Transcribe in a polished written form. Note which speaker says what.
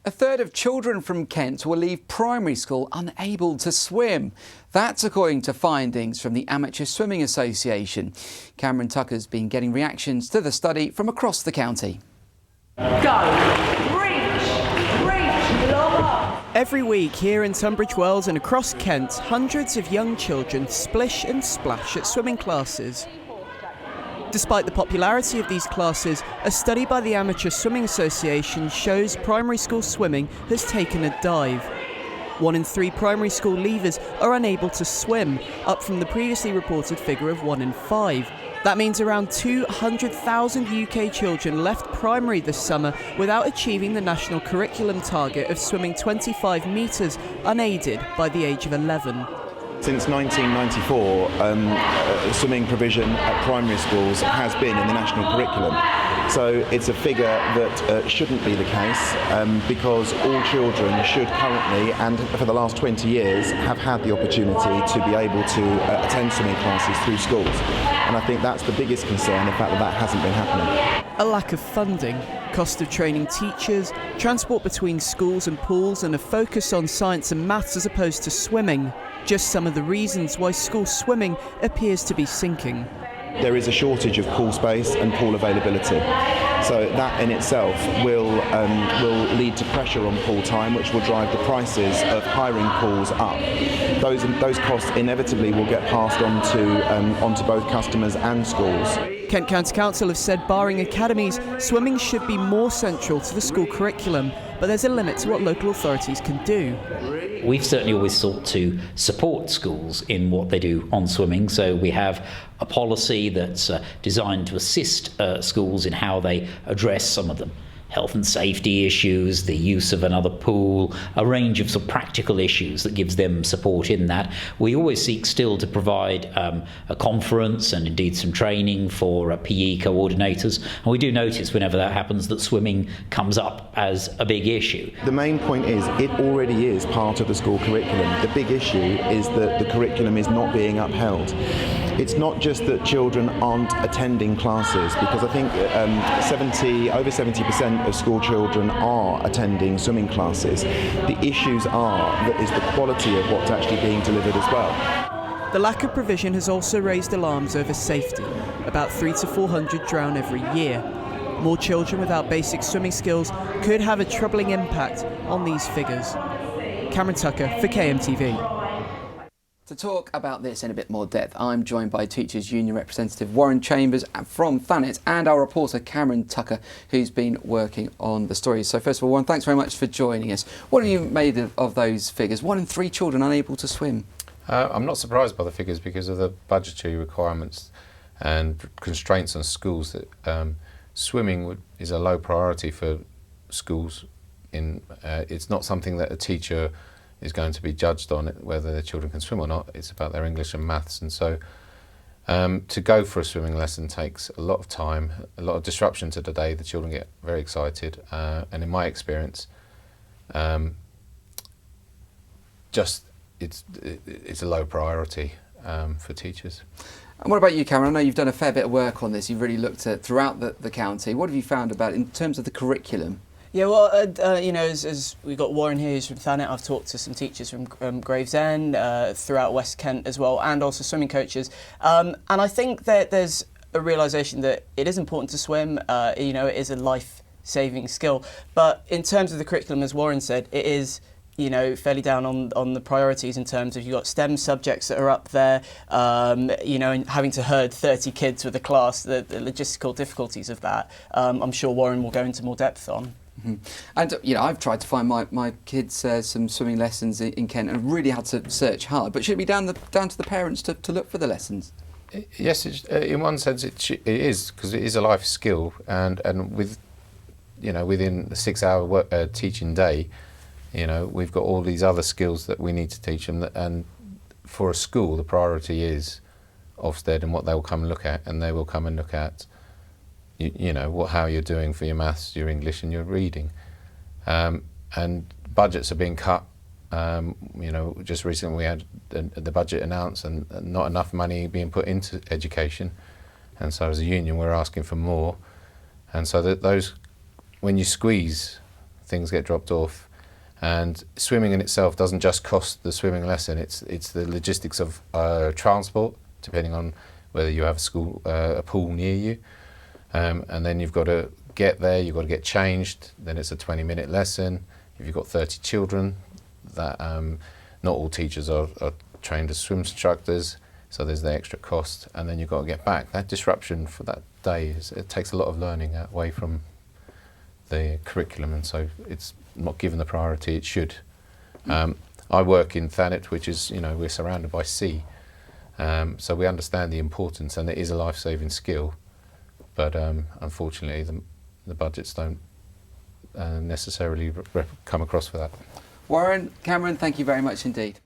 Speaker 1: A third of children from Kent will leave primary school unable to swim. That's according to findings from the Amateur Swimming Association. Cameron Tucker's been getting reactions to the study from across the county.
Speaker 2: Go! Reach! Long up!
Speaker 3: Every week here in Tunbridge Wells and across Kent, hundreds of young children splish and splash at swimming classes. Despite the popularity of these classes, a study by the Amateur Swimming Association shows primary school swimming has taken a dive. 1 in 3 primary school leavers are unable to swim, up from the previously reported figure of 1 in 5. That means around 200,000 UK children left primary this summer without achieving the national curriculum target of swimming 25 metres unaided by the age of 11.
Speaker 4: Since 1994, swimming provision at primary schools has been in the national curriculum. So it's a figure that shouldn't be the case because all children should currently, and for the last 20 years, have had the opportunity to be able to attend swimming classes through schools. And I think that's the biggest concern, the fact that that hasn't been happening.
Speaker 3: A lack of funding, cost of training teachers, transport between schools and pools, and a focus on science and maths as opposed to swimming. Just some of the reasons why school swimming appears to be sinking.
Speaker 4: There is a shortage of pool space and pool availability. So that in itself will lead to pressure on pool time, which will drive the prices of hiring pools up. Those costs inevitably will get passed on onto both customers and schools.
Speaker 3: Kent County Council have said, barring academies, swimming should be more central to the school curriculum, but there's a limit to what local authorities can do.
Speaker 5: We've certainly always sought to support schools in what they do on swimming, so we have a policy that's designed to assist schools in how they address some of the health and safety issues, the use of another pool, a range of sort of practical issues that gives them support in that. We always seek still to provide a conference and indeed some training for PE coordinators, and we do notice whenever that happens that swimming comes up as a big issue.
Speaker 4: The main point is it already is part of the school curriculum. The big issue is that the curriculum is not being upheld. It's not just that children aren't attending classes, because I think over 70% of school children are attending swimming classes. The issues is the quality of what's actually being delivered as well.
Speaker 3: The lack of provision has also raised alarms over safety. About 300 to 400 drown every year. More children without basic swimming skills could have a troubling impact on these figures. Cameron Tucker for KMTV.
Speaker 1: To talk about this in a bit more depth, I'm joined by Teachers Union representative Warren Chambers from Thanet and our reporter Cameron Tucker, who's been working on the story. So first of all, Warren, thanks very much for joining us. What have you made of those figures? 1 in 3 children unable to swim.
Speaker 6: I'm not surprised by the figures because of the budgetary requirements and constraints on schools that swimming is a low priority for schools. It's not something that a teacher is going to be judged on whether their children can swim or not. It's about their English and maths, and so to go for a swimming lesson takes a lot of time, a lot of disruption to the day. The children get very excited, and in my experience, it's a low priority for teachers.
Speaker 1: And what about you, Cameron? I know you've done a fair bit of work on this. You've really looked at throughout the county. What have you found about it in terms of the curriculum?
Speaker 3: Yeah, well, as we've got Warren here who's from Thanet, I've talked to some teachers from Gravesend, throughout West Kent as well, and also swimming coaches. And I think that there's a realisation that it is important to swim, it is a life-saving skill. But in terms of the curriculum, as Warren said, it is fairly down on the priorities in terms of you've got STEM subjects that are up there, and having to herd 30 kids with a class, the logistical difficulties of that, I'm sure Warren will go into more depth on.
Speaker 1: Mm-hmm. And I've tried to find my kids some swimming lessons in Kent and really had to search hard. But should it be down to the parents to look for the lessons?
Speaker 6: Yes, in one sense it is, because it is a life skill, and with within the 6-hour teaching day, we've got all these other skills that we need to teach them. And for a school, the priority is Ofsted and what they will come and look at, and they will come and look at how you're doing for your maths, your English and your reading. And budgets are being cut. Just recently we had the budget announced and not enough money being put into education. And so as a union we're asking for more. And so that when you squeeze things get dropped off. And swimming in itself doesn't just cost the swimming lesson, it's the logistics of transport, depending on whether you have a pool near you. And then you've got to get there, you've got to get changed, then it's a 20-minute lesson. If you've got 30 children, that not all teachers are trained as swim instructors, so there's the extra cost, and then you've got to get back. That disruption for that day, it takes a lot of learning away from the curriculum, and so it's not given the priority it should. I work in Thanet, which is, we're surrounded by sea, so we understand the importance, and it is a life-saving skill, but unfortunately the budgets don't necessarily come across for that.
Speaker 1: Warren, Cameron, thank you very much indeed.